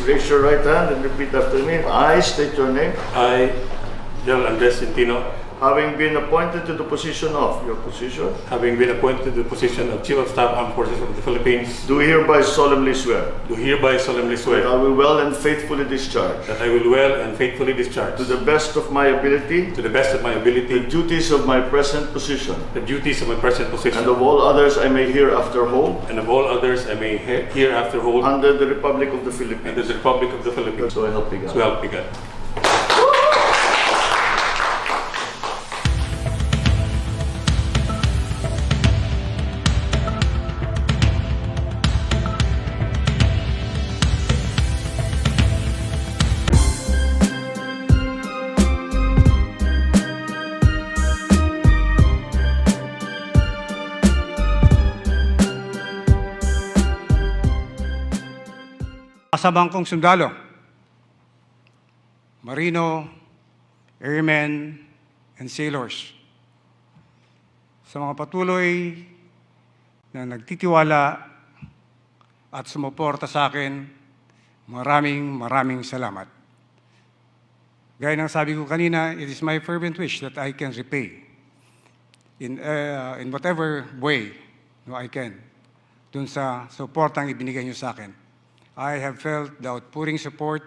raise your right hand and repeat after me. I state your name. I, General Andres Centino, Having been appointed to the position of your position, having been appointed to the position of Chief of Staff Armed Forces of the Philippines, do hereby solemnly swear do hereby solemnly that swear I will well and faithfully discharge, that I will well and faithfully discharge, to the best of my ability, to the best of my the ability, duties of my present position, the duties of my present position, and of all others I may hereafter hold, and of all others I may hereafter hold under the Republic of the under Philippines. the Republic of the Philippines. So help me God. So help me God. Sa bangkong sundalo, marino, airmen, and sailors, sa mga patuloy na nagtitiwala at sumuporta sa akin, maraming salamat. Gaya ng sabi ko kanina, it is my fervent wish that I can repay in whatever way I can dun sa suportang ibinigay niyo sa akin. I have felt the outpouring support,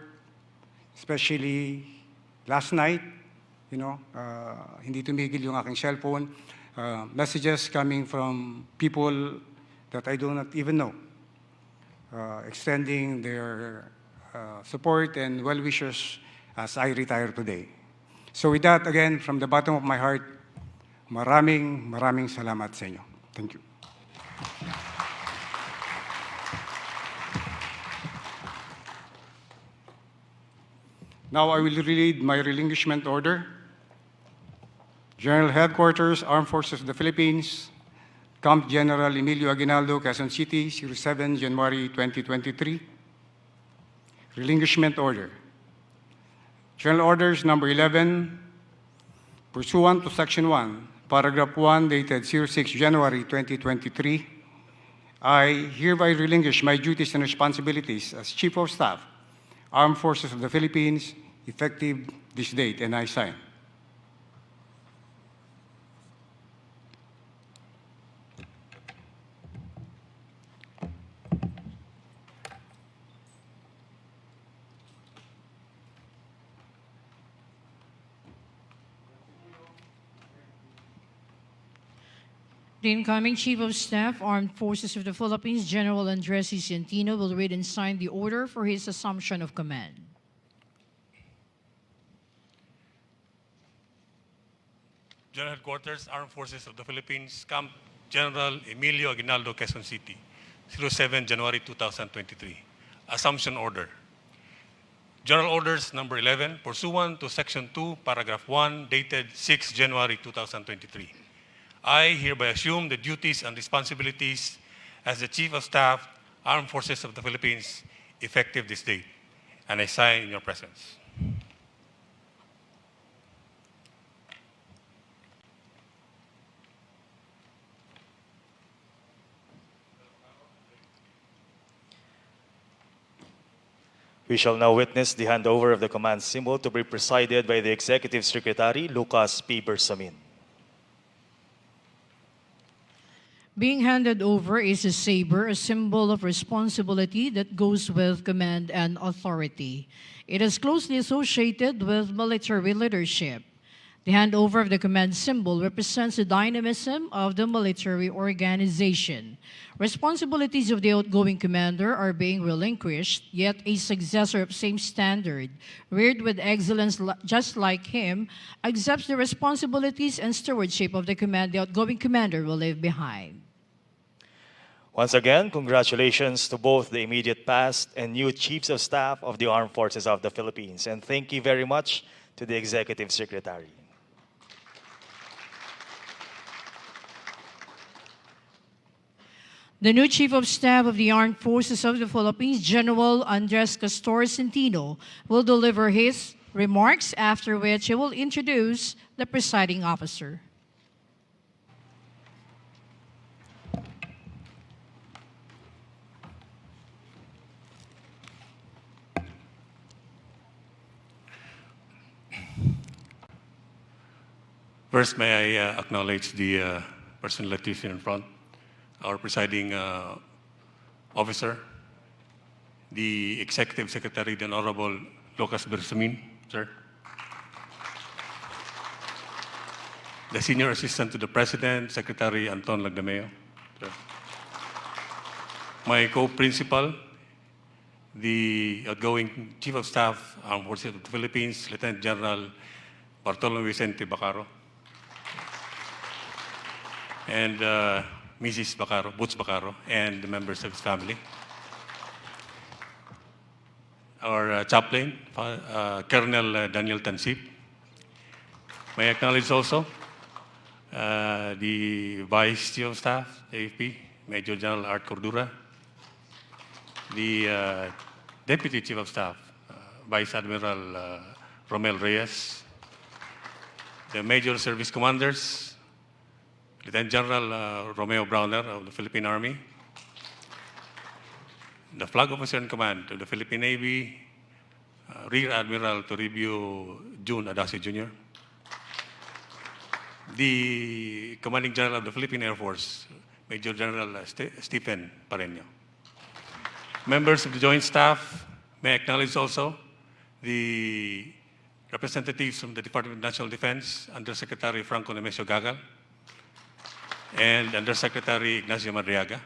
especially last night, hindi tumigil yung aking cellphone, messages coming from people that I do not even know, extending their support and well wishes as I retire today. So with that, again, from the bottom of my heart, maraming salamat sa inyo. Thank you. Now I will read my relinquishment order. General Headquarters, Armed Forces of the Philippines, Camp General Emilio Aguinaldo, Quezon City, 07 January 2023. Relinquishment order. General Orders number 11, pursuant to Section 1, Paragraph 1, dated 06 January 2023, I hereby relinquish my duties and responsibilities as Chief of Staff, Armed Forces of the Philippines, effective this date, and I sign. The incoming Chief of Staff, Armed Forces of the Philippines, General Andres Centino, will read and sign the order for his assumption of command. General Headquarters, Armed Forces of the Philippines, Camp General Emilio Aguinaldo, Quezon City, 07 January 2023. Assumption Order. General Orders number 11, pursuant to Section 2, Paragraph 1, dated 6 January 2023. I hereby assume the duties and responsibilities as the Chief of Staff, Armed Forces of the Philippines, effective this date, and I sign in your presence. We shall now witness the handover of the command symbol to be presided by the Executive Secretary, Lucas P. Bersamin. Being handed over is a saber, a symbol of responsibility that goes with command and authority. It is closely associated with military leadership. The handover of the command symbol represents the dynamism of the military organization. Responsibilities of the outgoing commander are being relinquished, yet a successor of same standard, reared with excellence just like him, accepts the responsibilities and stewardship of the outgoing commander will leave behind. Once again, congratulations to both the immediate past and new Chiefs of Staff of the Armed Forces of the Philippines. And thank you very much to the Executive Secretary. The new Chief of Staff of the Armed Forces of the Philippines, General Andres Castor Centino, will deliver his remarks, after which he will introduce the presiding officer. First, may I acknowledge the personalities here in front, our presiding officer, the Executive Secretary, the Honorable Lucas Bersamin, sir. The Senior Assistant to the President, Secretary Anton Lagdameo, sir. My co-principal, the outgoing Chief of Staff, Armed Forces of the Philippines, Lieutenant General Bartolome Vicente Bacaro, and Mrs. Bacaro, Boots Bacaro, and the members of his family. Our chaplain, Colonel Daniel Tansip. May I acknowledge also the Vice Chief of Staff, AFP, Major General Art Cordura, the Deputy Chief of Staff, Vice Admiral Romel Reyes, the Major Service Commanders, Lieutenant General Romeo Browner of the Philippine Army, the Flag Officer in Command of the Philippine Navy, Rear Admiral Toribio June Adasi Jr., the Commanding General of the Philippine Air Force, Major General Stephen Pareño. Members of the Joint Staff, may I acknowledge also the representatives from the Department of National Defense, Undersecretary Franco Nemesio Gagal, and Undersecretary Ignacio Madriaga.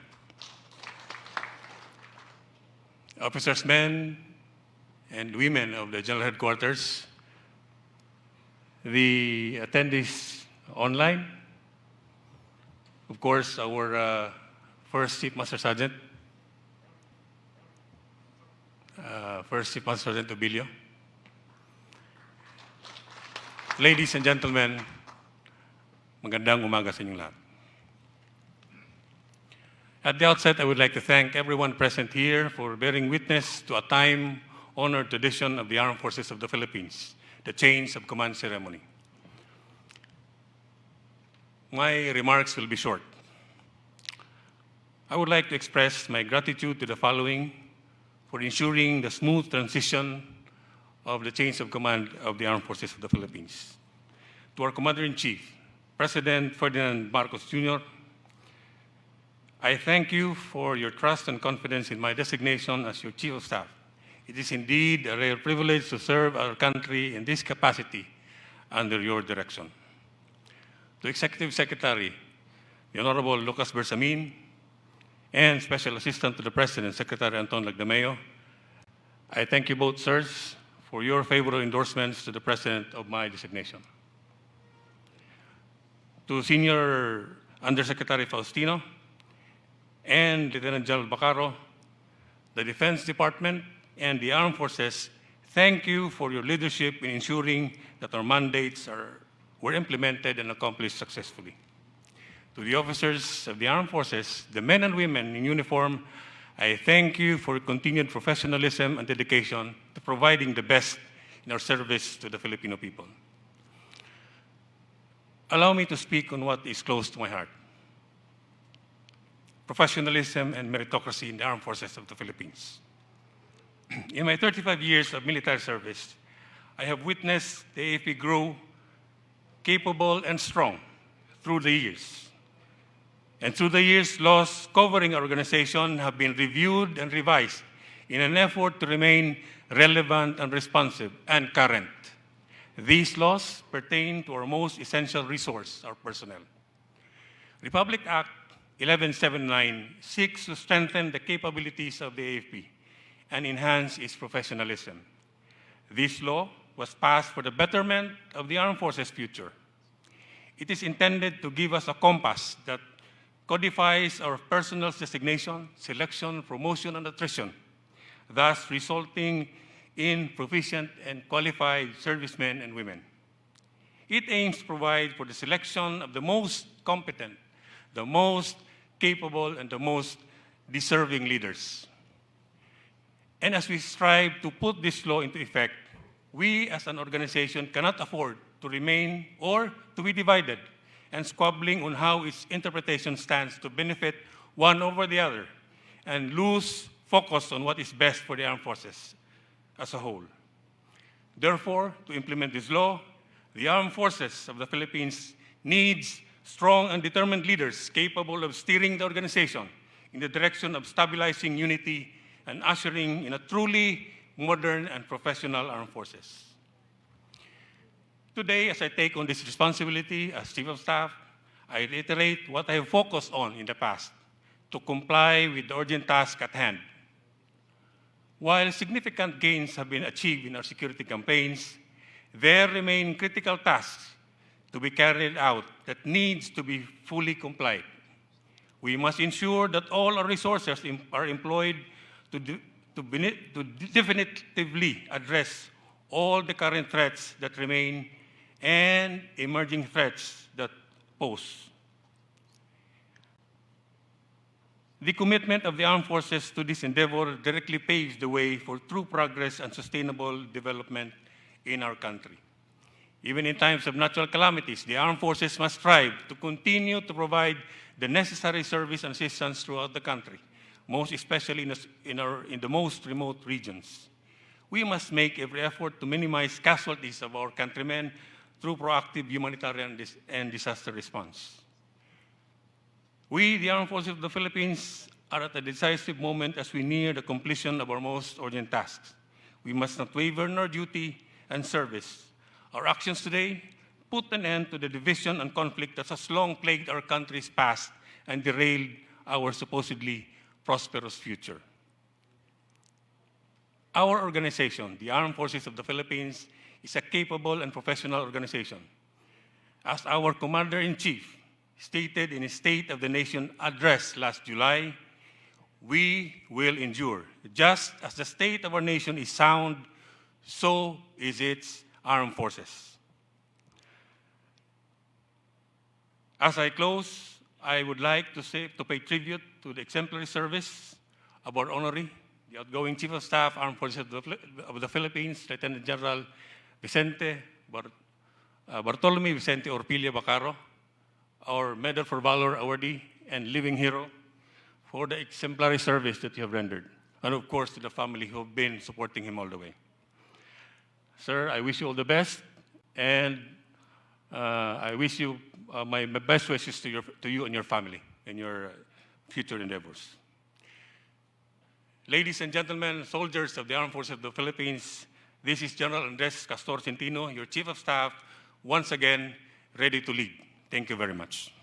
Officers, men and women of the General Headquarters, the attendees online, of course, our First Chief Master Sergeant, Obilio. Ladies and gentlemen, magandang umaga sa inyong lahat. At the outset, I would like to thank everyone present here for bearing witness to a time-honored tradition of the Armed Forces of the Philippines, the Change of Command Ceremony. My remarks will be short. I would like to express my gratitude to the following for ensuring the smooth transition of the change of command of the Armed Forces of the Philippines. To our Commander-in-Chief, President Ferdinand Marcos Jr., I thank you for your trust and confidence in my designation as your Chief of Staff. It is indeed a rare privilege to serve our country in this capacity under your direction. To Executive Secretary, the Honorable Lucas Bersamin, and Special Assistant to the President, Secretary Anton Lagdameo, I thank you both, sirs, for your favorable endorsements to the President of my designation. To Senior Undersecretary Faustino and Lieutenant General Bacaro, the Defense Department and the Armed Forces, thank you for your leadership in ensuring that our mandates were implemented and accomplished successfully. To the officers of the Armed Forces, the men and women in uniform, I thank you for your continued professionalism and dedication to providing the best in our service to the Filipino people. Allow me to speak on what is close to my heart: professionalism and meritocracy in the Armed Forces of the Philippines. In my 35 years of military service, I have witnessed the AFP grow capable and strong through the years. And through the years, laws covering our organization have been reviewed and revised in an effort to remain relevant and responsive and current. These laws pertain to our most essential resource, our personnel. Republic Act 1179 seeks to strengthen the capabilities of the AFP and enhance its professionalism. This law was passed for the betterment of the Armed Forces' future. It is intended to give us a compass that codifies our personnel's designation, selection, promotion, and attrition, thus resulting in proficient and qualified servicemen and women. It aims to provide for the selection of the most competent, the most capable, and the most deserving leaders. And as we strive to put this law into effect, we as an organization cannot afford to remain or to be divided and squabbling on how its interpretation stands to benefit one over the other and lose focus on what is best for the armed forces as a whole. Therefore, to implement this law, the Armed Forces of the Philippines needs strong and determined leaders capable of steering the organization in the direction of stabilizing unity and ushering in a truly modern and professional armed forces. Today, as I take on this responsibility as Chief of Staff, I reiterate what I have focused on in the past to comply with the urgent task at hand. While significant gains have been achieved in our security campaigns, there remain critical tasks to be carried out that needs to be fully complied. We must ensure that all our resources are employed to definitively address all the current threats that remain and emerging threats that pose. The commitment of the armed forces to this endeavor directly paves the way for true progress and sustainable development in our country. Even in times of natural calamities, the armed forces must strive to continue to provide the necessary service and assistance throughout the country, most especially in the most remote regions. We must make every effort to minimize casualties of our countrymen through proactive humanitarian and disaster response. We, the Armed Forces of the Philippines, are at a decisive moment as we near the completion of our most urgent tasks. We must not waver in our duty and service. Our actions today put an end to the division and conflict that has long plagued our country's past and derailed our supposedly prosperous future. Our organization, the Armed Forces of the Philippines, is a capable and professional organization. As our Commander-in-Chief stated in his State of the Nation address last July, we will endure. Just as the state of our nation is sound, so is its armed forces. As I close, I would like to pay tribute to the exemplary service of our honoree, the outgoing Chief of Staff, Armed Forces of the Philippines, Lieutenant General Bartolome Vicente Orpilla Bacaro, our Medal for Valor awardee and living hero, for the exemplary service that you have rendered, and of course to the family who have been supporting him all the way. Sir, I wish you all the best, and I wish you my best wishes to you and your family in your future endeavors. Ladies and gentlemen, soldiers of the Armed Forces of the Philippines, this is General Andres Castor Centino, your Chief of Staff, once again ready to lead. Thank you very much.